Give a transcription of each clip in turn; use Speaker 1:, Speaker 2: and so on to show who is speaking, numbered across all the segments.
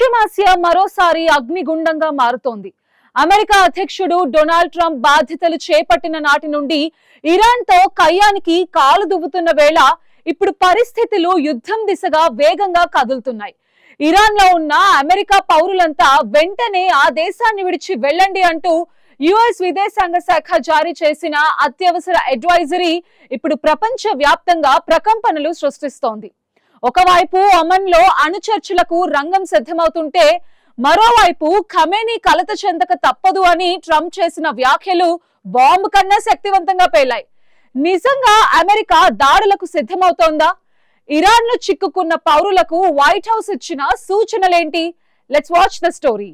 Speaker 1: పశ్చిమాసియా మరోసారి అగ్నిగుండంగా మారుతోంది. అమెరికా అధ్యక్షుడు డొనాల్డ్ ట్రంప్ బాధ్యతలు చేపట్టిన నాటి నుండి ఇరాన్ తో కయ్యానికి కాలు దువ్వుతున్న వేళ ఇప్పుడు పరిస్థితులు యుద్ధం దిశగా వేగంగా కదులుతున్నాయి. ఇరాన్ లో ఉన్న అమెరికా పౌరులంతా వెంటనే ఆ దేశాన్ని విడిచి వెళ్ళండి అంటూ యుఎస్ విదేశాంగ శాఖ జారీ చేసిన అత్యవసర అడ్వైజరీ ఇప్పుడు ప్రపంచ వ్యాప్తంగా ప్రకంపనలు సృష్టిస్తోంది. ఒకవైపు ఒమన్ లో అణు చర్చలకు రంగం సిద్ధమవుతుంటే మరోవైపు ఖమేనీ కలత చెందక తప్పదు అని ట్రంప్ చేసిన వ్యాఖ్యలు బాంబు కన్నా శక్తివంతంగా పేలాయి. నిజంగా అమెరికా దాడులకు సిద్ధమవుతోందా? ఇరాన్ లో చిక్కుకున్న పౌరులకు వైట్ హౌస్ ఇచ్చిన సూచనలేంటి? Let's watch the story.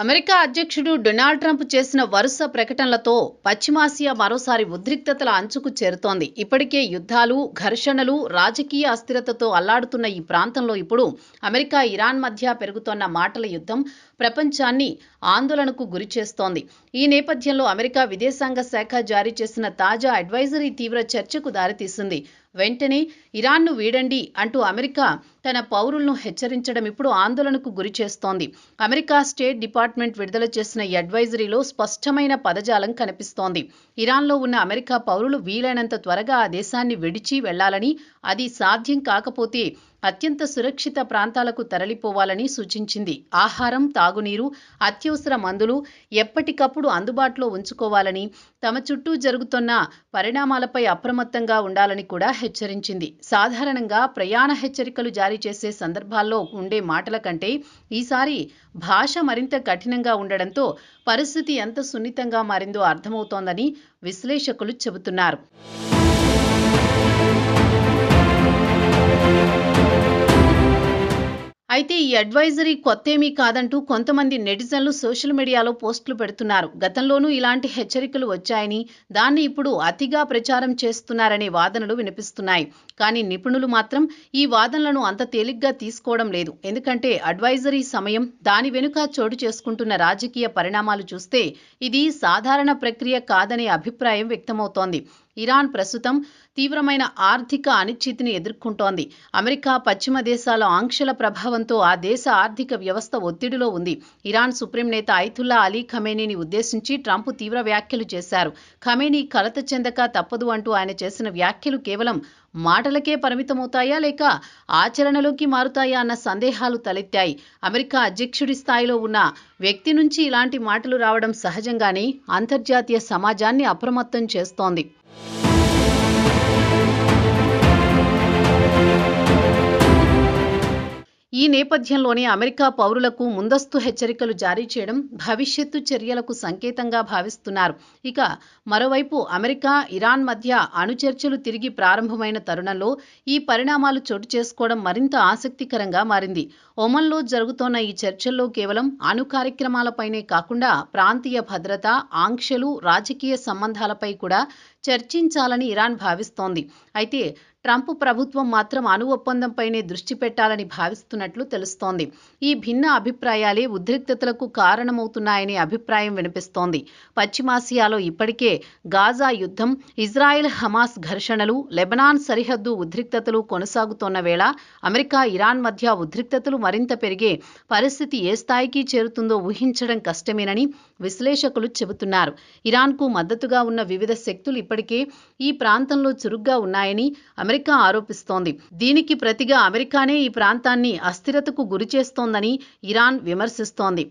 Speaker 2: America అధ్యక్షుడు డొనాల్డ్ ట్రంప్ చేసిన వరుస ప్రకటనలతో పశ్చిమాసియా మరోసారి ఉద్రిక్తతల అంచుకు చేరుతోంది. ఇప్పటికే యుద్ధాలు, ఘర్షణలు, రాజకీయ అస్థిరతతో అల్లాడుతున్న ఈ ప్రాంతంలో ఇప్పుడు అమెరికా ఇరాన్ మధ్య పెరుగుతోన్న మాటల యుద్ధం ప్రపంచాన్ని ఆందోళనకు గురిచేస్తోంది. ఈ నేపథ్యంలో అమెరికా విదేశాంగ శాఖ జారీ చేసిన తాజా అడ్వైజరీ తీవ్ర చర్చకు దారితీసింది. వెంటనే ఇరాన్ను వీడండి అంటూ అమెరికా తన పౌరులను హెచ్చరించడం ఇప్పుడు ఆందోళనకు గురిచేస్తోంది. అమెరికా స్టేట్ డిపార్ట్మెంట్ విడుదల చేసిన ఈ అడ్వైజరీలో స్పష్టమైన పదజాలం కనిపిస్తోంది. ఇరాన్లో ఉన్న అమెరికా పౌరులు వీలైనంత త్వరగా ఆ దేశాన్ని విడిచి వెళ్లాలని, అది సాధ్యం కాకపోతే అత్యంత సురక్షిత ప్రాంతాలకు తరలిపోవాలని సూచించింది. ఆహారం, తాగునీరు, అత్యవసర మందులు ఎప్పటికప్పుడు అందుబాటులో ఉంచుకోవాలని, తమ చుట్టూ జరుగుతున్న పరిణామాలపై అప్రమత్తంగా ఉండాలని కూడా హెచ్చరించింది. సాధారణంగా ప్రయాణ హెచ్చరికలు జారీ చేసే సందర్భాల్లో ఉండే మాటల కంటే ఈసారి భాష మరింత కఠినంగా ఉండడంతో పరిస్థితి ఎంత సున్నితంగా మారిందో అర్థమవుతోందని విశ్లేషకులు చెబుతున్నారు. అయితే ఈ అడ్వైజరీ కొత్తేమీ కాదంటూ కొంతమంది నెటిజన్లు సోషల్ మీడియాలో పోస్టులు పెడుతున్నారు. గతంలోనూ ఇలాంటి హెచ్చరికలు వచ్చాయని, దాన్ని ఇప్పుడు అతిగా ప్రచారం చేస్తున్నారనే వాదనలు వినిపిస్తున్నాయి. కానీ నిపుణులు మాత్రం ఈ వాదనలను అంత తేలిగ్గా తీసుకోవడం లేదు. ఎందుకంటే అడ్వైజరీ సమయం, దాని వెనుక చోటు చేసుకుంటున్న రాజకీయ పరిణామాలు చూస్తే ఇది సాధారణ ప్రక్రియ కాదనే అభిప్రాయం వ్యక్తమవుతోంది. ఇరాన్ ప్రస్తుతం తీవ్రమైన ఆర్థిక అనిశ్చితిని ఎదుర్కొంటోంది. అమెరికా, పశ్చిమ దేశాల ఆంక్షల ప్రభావంతో ఆ దేశ ఆర్థిక వ్యవస్థ ఒత్తిడిలో ఉంది. ఇరాన్ సుప్రీం నేత అయతుల్లా అలీ ఖమేనీని ఉద్దేశించి ట్రంప్ తీవ్ర వ్యాఖ్యలు చేశారు. ఖమేనీ కలత చెందక తప్పదు అంటూ ఆయన చేసిన వ్యాఖ్యలు కేవలం మాటలకే పరిమితమవుతాయా లేక ఆచరణలోకి మారుతాయా అన్న సందేహాలు తలెత్తాయి. అమెరికా అధ్యక్షుడి స్థాయిలో ఉన్న వ్యక్తి నుంచి ఇలాంటి మాటలు రావడం సహజంగానే అంతర్జాతీయ సమాజాన్ని అప్రమత్తం చేస్తోంది. ఈ నేపథ్యంలోనే అమెరికా పౌరులకు ముందస్తు హెచ్చరికలు జారీ చేయడం భవిష్యత్తు చర్యలకు సంకేతంగా భావిస్తున్నారు. ఇక మరోవైపు అమెరికా, ఇరాన్ మధ్య అణు చర్చలు తిరిగి ప్రారంభమైన తరుణంలో ఈ పరిణామాలు చోటు చేసుకోవడం మరింత ఆసక్తికరంగా మారింది. ఒమన్లో జరుగుతోన్న ఈ చర్చల్లో కేవలం అణు కార్యక్రమాలపైనే కాకుండా ప్రాంతీయ భద్రత, ఆంక్షలు, రాజకీయ సంబంధాలపై కూడా చర్చించాలని ఇరాన్ భావిస్తోంది. అయితే ట్రంప్ ప్రభుత్వం మాత్రం అణు ఒప్పందంపైనే దృష్టి పెట్టాలని భావిస్తున్నట్లు తెలుస్తోంది. ఈ భిన్న అభిప్రాయాలే ఉద్రిక్తతలకు కారణమవుతున్నాయనే అభిప్రాయం వినిపిస్తోంది. పశ్చిమాసియాలో ఇప్పటికే గాజా యుద్ధం, ఇజ్రాయెల్ హమాస్ ఘర్షణలు, లెబనాన్ సరిహద్దు ఉద్రిక్తతలు కొనసాగుతోన్న వేళ అమెరికా, ఇరాన్ మధ్య ఉద్రిక్తతలు మరింత పెరిగే పరిస్థితి ఏ స్థాయికి చేరుతుందో ఊహించడం కష్టమేనని విశ్లేషకులు చెబుతున్నారు. ఇరాన్కు మద్దతుగా ఉన్న వివిధ శక్తులు ఇప్పటికే ఈ ప్రాంతంలో చురుగ్గా ఉన్నాయని అమెరికా ఆరోపిస్తోంది. దీనికి ప్రతిగా అమెరికానే ఈ ప్రాంతాన్ని అస్థిరతకు గురిచేస్తోందని ఇరాన్ విమర్శిస్తోంది.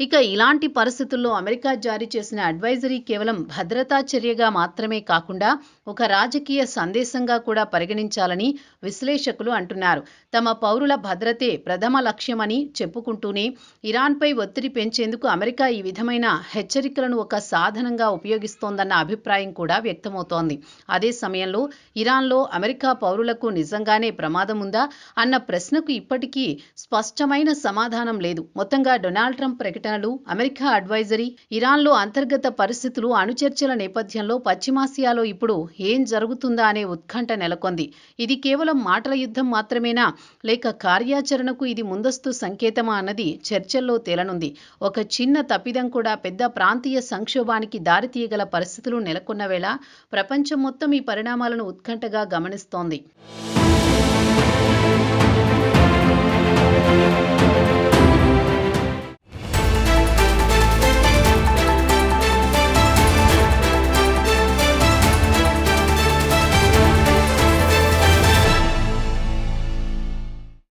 Speaker 2: ఇక ఇలాంటి పరిస్థితుల్లో అమెరికా జారీ చేసిన అడ్వైజరీ కేవలం భద్రతా చర్యగా మాత్రమే కాకుండా ఒక రాజకీయ సందేశంగా కూడా పరిగణించాలని విశ్లేషకులు అంటున్నారు. తమ పౌరుల భద్రతే ప్రథమ లక్ష్యమని చెప్పుకుంటూనే ఇరాన్పై ఒత్తిడి పెంచేందుకు అమెరికా ఈ విధమైన హెచ్చరికలను ఒక సాధనంగా ఉపయోగిస్తోందన్న అభిప్రాయం కూడా వ్యక్తమవుతోంది. అదే సమయంలో ఇరాన్లో అమెరికా పౌరులకు నిజంగానే ప్రమాదం ఉందా అన్న ప్రశ్నకు ఇప్పటికీ స్పష్టమైన సమాధానం లేదు. మొత్తంగా డొనాల్డ్ ట్రంప్ ప్రకటన పర్యటనలు, అమెరికా అడ్వైజరీ, ఇరాన్లో అంతర్గత పరిస్థితులు, అణుచర్చల నేపథ్యంలో పశ్చిమాసియాలో ఇప్పుడు ఏం జరుగుతుందా అనే ఉత్కంఠ నెలకొంది. ఇది కేవలం మాటల యుద్ధం మాత్రమేనా, లేక కార్యాచరణకు ఇది ముందస్తు సంకేతమా అన్నది చర్చల్లో తేలనుంది. ఒక చిన్న తప్పిదం కూడా పెద్ద ప్రాంతీయ సంక్షోభానికి దారితీయగల పరిస్థితులు నెలకొన్న వేళ ప్రపంచం మొత్తం ఈ పరిణామాలను ఉత్కంఠగా గమనిస్తోంది.